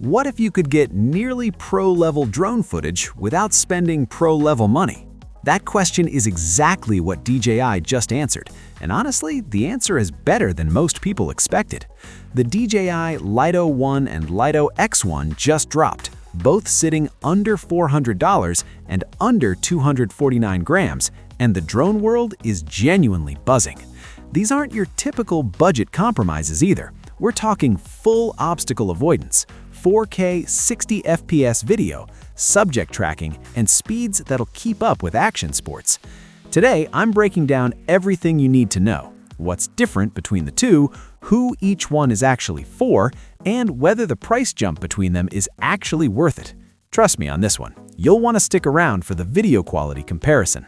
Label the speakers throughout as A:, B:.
A: What if you could get nearly pro-level drone footage without spending pro-level money? That question is exactly what DJI just answered, and honestly, the answer is better than most people expected. The DJI Lito X1 and Lito X1 just dropped, both sitting under $400 and under 249 grams, and the drone world is genuinely buzzing. These aren't your typical budget compromises either. We're talking full obstacle avoidance, 4K 60 FPS video, subject tracking, and speeds that'll keep up with action sports. Today, I'm breaking down everything you need to know, what's different between the two, who each one is actually for, and whether the price jump between them is actually worth it. Trust me on this one, you'll want to stick around for the video quality comparison.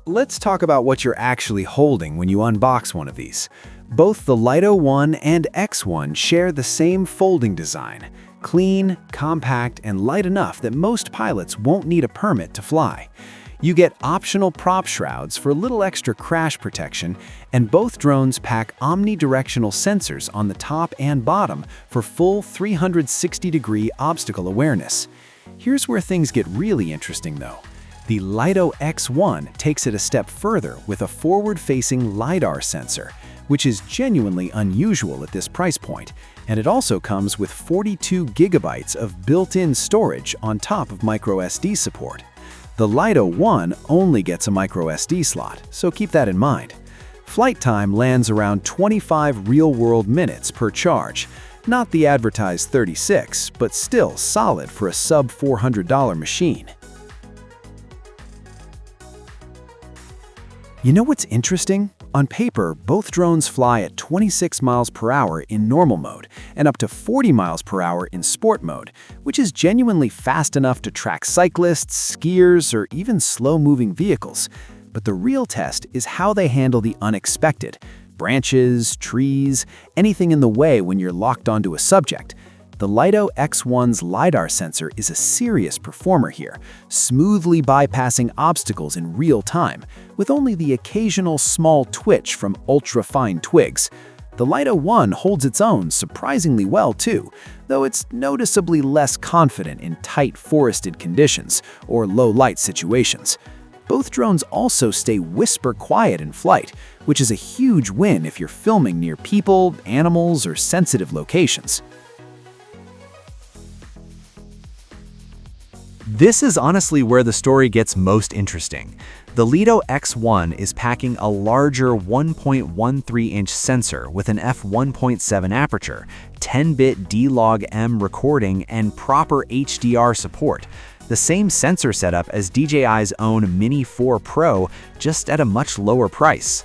A: Let's talk about what you're actually holding when you unbox one of these. Both the Lito X1 and X1 share the same folding design, clean, compact, and light enough that most pilots won't need a permit to fly. You get optional prop shrouds for a little extra crash protection, and both drones pack omnidirectional sensors on the top and bottom for full 360-degree obstacle awareness. Here's where things get really interesting though. The Lito X1 takes it a step further with a forward-facing LiDAR sensor, which is genuinely unusual at this price point, and it also comes with 42 gigabytes of built-in storage on top of microSD support. The Lito X1 only gets a microSD slot, so keep that in mind. Flight time lands around 25 real-world minutes per charge. Not the advertised 36, but still solid for a sub-$400 machine. You know what's interesting? On paper, both drones fly at 26 miles per hour in normal mode and up to 40 miles per hour in sport mode, which is genuinely fast enough to track cyclists, skiers, or even slow-moving vehicles. But the real test is how they handle the unexpected. Branches, trees, anything in the way when you're locked onto a subject. The Lito X1's LiDAR sensor is a serious performer here, smoothly bypassing obstacles in real time, with only the occasional small twitch from ultra-fine twigs. The Lito X1 holds its own surprisingly well too, though it's noticeably less confident in tight forested conditions or low-light situations. Both drones also stay whisper quiet in flight, which is a huge win if you're filming near people, animals, or sensitive locations. This is honestly where the story gets most interesting. The Lito X1 is packing a larger 1.13-inch sensor with an f1.7 aperture, 10-bit D-Log-M recording, and proper HDR support. The same sensor setup as DJI's own Mini 4 Pro, just at a much lower price.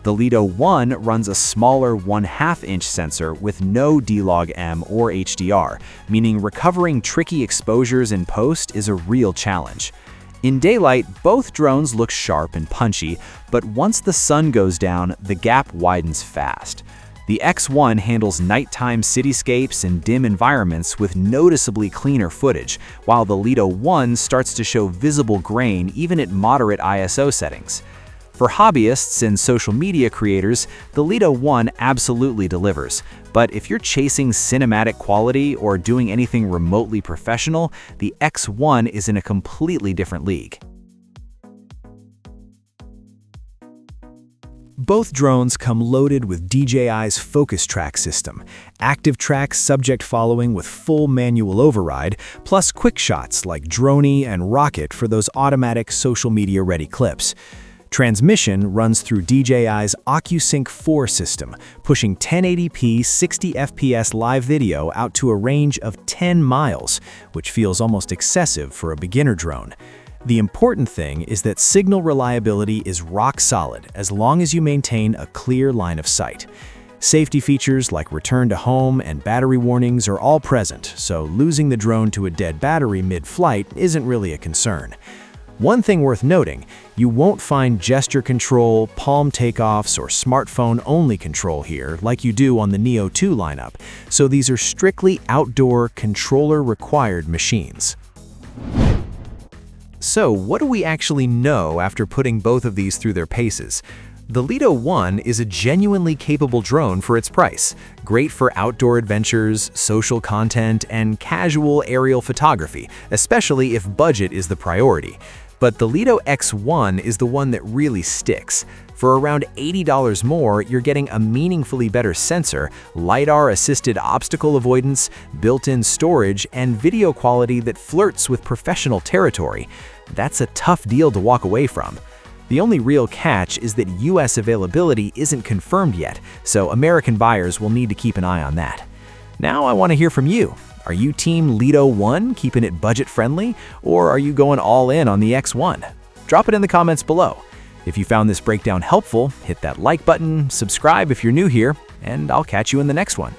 A: The Lito X1 runs a smaller 1/2-inch sensor with no D-Log-M or HDR, meaning recovering tricky exposures in post is a real challenge. In daylight, both drones look sharp and punchy, but once the sun goes down, the gap widens fast. The X1 handles nighttime cityscapes and dim environments with noticeably cleaner footage, while the Lito X1 starts to show visible grain even at moderate ISO settings. For hobbyists and social media creators, the Lito X1 absolutely delivers. But if you're chasing cinematic quality or doing anything remotely professional, the X1 is in a completely different league. Both drones come loaded with DJI's FocusTrack system, ActiveTrack subject following with full manual override, plus quick shots like Droney and Rocket for those automatic social media ready clips. Transmission runs through DJI's OcuSync 4 system, pushing 1080p 60 FPS live video out to a range of 10 miles, which feels almost excessive for a beginner drone. The important thing is that signal reliability is rock solid as long as you maintain a clear line of sight. Safety features like return to home and battery warnings are all present, so losing the drone to a dead battery mid-flight isn't really a concern. One thing worth noting, you won't find gesture control, palm takeoffs, or smartphone-only control here like you do on the Neo 2 lineup, so these are strictly outdoor, controller-required machines. So what do we actually know after putting both of these through their paces? The Lito 1 is a genuinely capable drone for its price, great for outdoor adventures, social content, and casual aerial photography, especially if budget is the priority. But the Lito X1 is the one that really sticks. For around $80 more, you're getting a meaningfully better sensor, LiDAR-assisted obstacle avoidance, built-in storage, and video quality that flirts with professional territory. That's a tough deal to walk away from. The only real catch is that US availability isn't confirmed yet, so American buyers will need to keep an eye on that. Now I want to hear from you. Are you Team Lito 1, keeping it budget-friendly, or are you going all in on the X1? Drop it in the comments below. If you found this breakdown helpful, hit that like button, subscribe if you're new here, and I'll catch you in the next one.